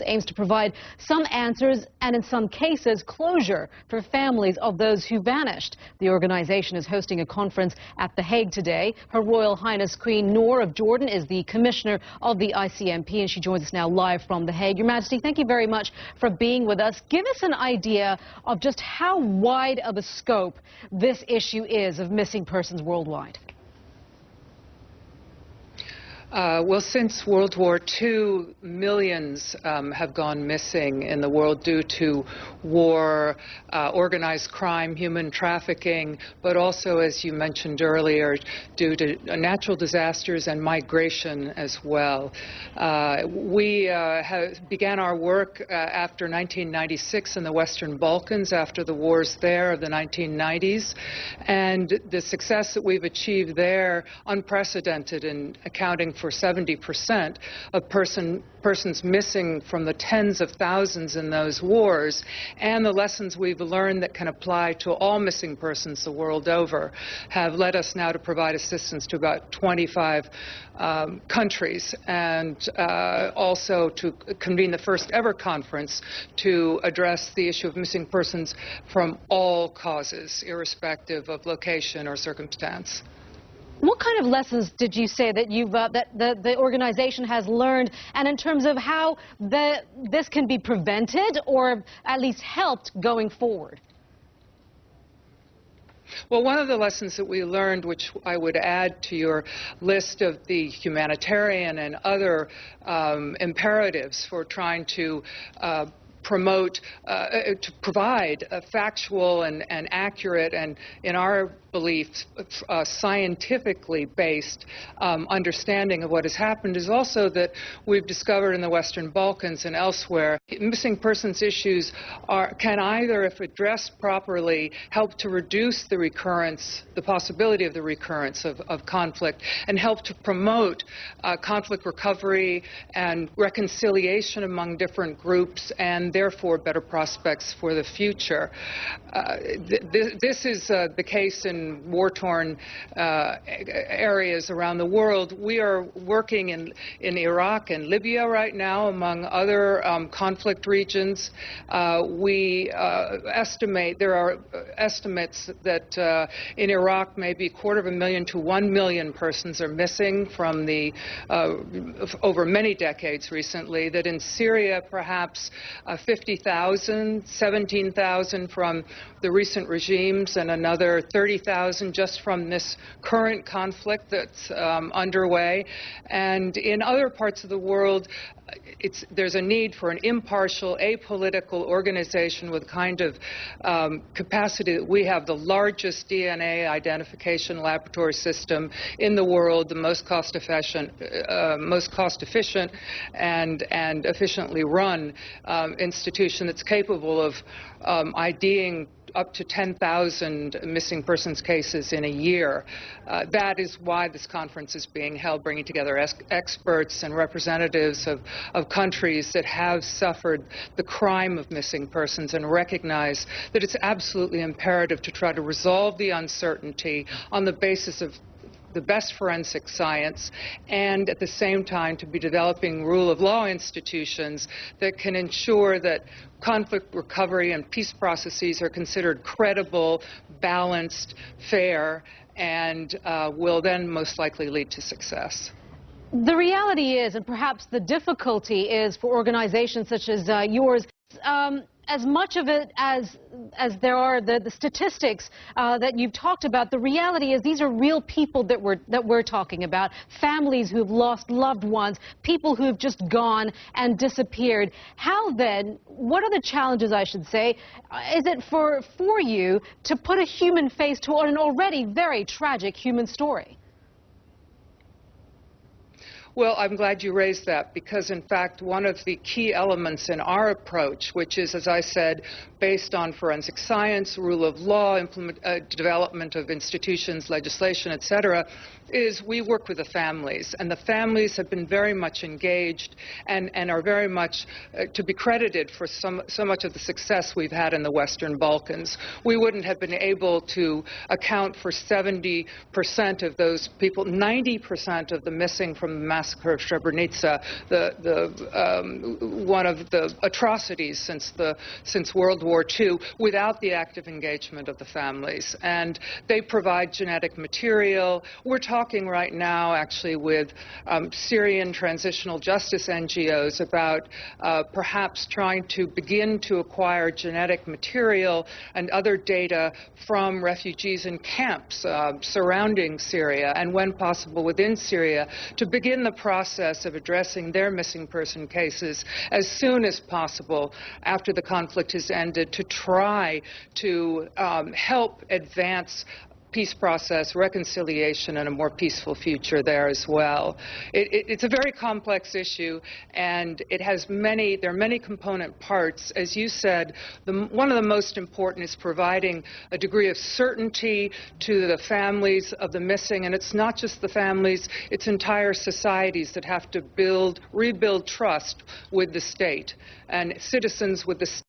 aims to provide some answers and, in some cases, closure for families of those who vanished. The organization is hosting a conference at The Hague today. Her Royal Highness Queen Noor of Jordan is the commissioner of the ICMP, and she joins us now live from The Hague. Your Majesty, thank you very much for being with us. Give us an idea of just how wide of a scope this issue is of missing persons worldwide. Well, since World War II, millions have gone missing in the world due to war, organized crime, human trafficking, but also, as you mentioned earlier, due to natural disasters and migration as well. We began our work after 1996 in the Western Balkans, after the wars there of the 1990s, and the success that we've achieved there, unprecedented in accounting for 70% of persons missing from the tens of thousands in those wars, and the lessons we've learned that can apply to all missing persons the world over, have led us now to provide assistance to about 25 countries, and also to convene the first ever conference to address the issue of missing persons from all causes, irrespective of location or circumstance. What kind of lessons did you say that the organization has learned, and in terms of how this can be prevented or at least helped going forward? Well, one of the lessons that we learned, which I would add to your list of the humanitarian and other imperatives for trying to provide a factual and accurate and, in our belief, scientifically based understanding of what has happened, is also that we've discovered in the Western Balkans and elsewhere, missing persons issues can either, if addressed properly, help to reduce the possibility of the recurrence of conflict, and help to promote conflict recovery and reconciliation among different groups, and therefore better prospects for the future. This is the case in war-torn areas around the world. We are working in Iraq and Libya right now, among other conflict regions. We estimate, there are estimates that in Iraq maybe 250,000 to 1 million persons are missing from the over many decades recently, that in Syria perhaps 50,000, 17,000 from the recent regimes, and another 30,000 just from this current conflict that's underway. And in other parts of the world, there's a need for an impartial, apolitical organization with kind of capacity that we have, the largest DNA identification laboratory system in the world, the most cost efficient and efficiently run institution that's capable of IDing up to 10,000 missing persons cases in a year. That is why this conference is being held, bringing together experts and representatives of countries that have suffered the crime of missing persons, and recognize that it's absolutely imperative to try to resolve the uncertainty on the basis of the best forensic science, and at the same time to be developing rule of law institutions that can ensure that conflict recovery and peace processes are considered credible, balanced, fair, and will then most likely lead to success. The reality is, and perhaps the difficulty is for organizations such as yours, as much of it as there are the statistics that you've talked about, the reality is these are real people that we're talking about, families who've lost loved ones, people who've just gone and disappeared. How then, what are the challenges, I should say, is it for you to put a human face to an already very tragic human story? Well, I'm glad you raised that, because in fact one of the key elements in our approach, which is, as I said, based on forensic science, rule of law, development of institutions, legislation, etc., is we work with the families, and the families have been very much engaged and are very much to be credited for so much of the success we've had in the Western Balkans. We wouldn't have been able to account for 70% of those people, 90% of the missing from the massacre of Srebrenica, one of the atrocities since World War II, without the active engagement of the families. And they provide genetic material. We're talking right now actually with Syrian transitional justice NGOs about perhaps trying to begin to acquire genetic material and other data from refugees in camps surrounding Syria, and when possible within Syria, to begin the process of addressing their missing person cases as soon as possible after the conflict has ended, to try to help advance peace process, reconciliation, and a more peaceful future there as well. It's a very complex issue, and there are many component parts. As you said, one of the most important is providing a degree of certainty to the families of the missing, and it's not just the families, it's entire societies that have to rebuild trust with the state, and citizens with the state.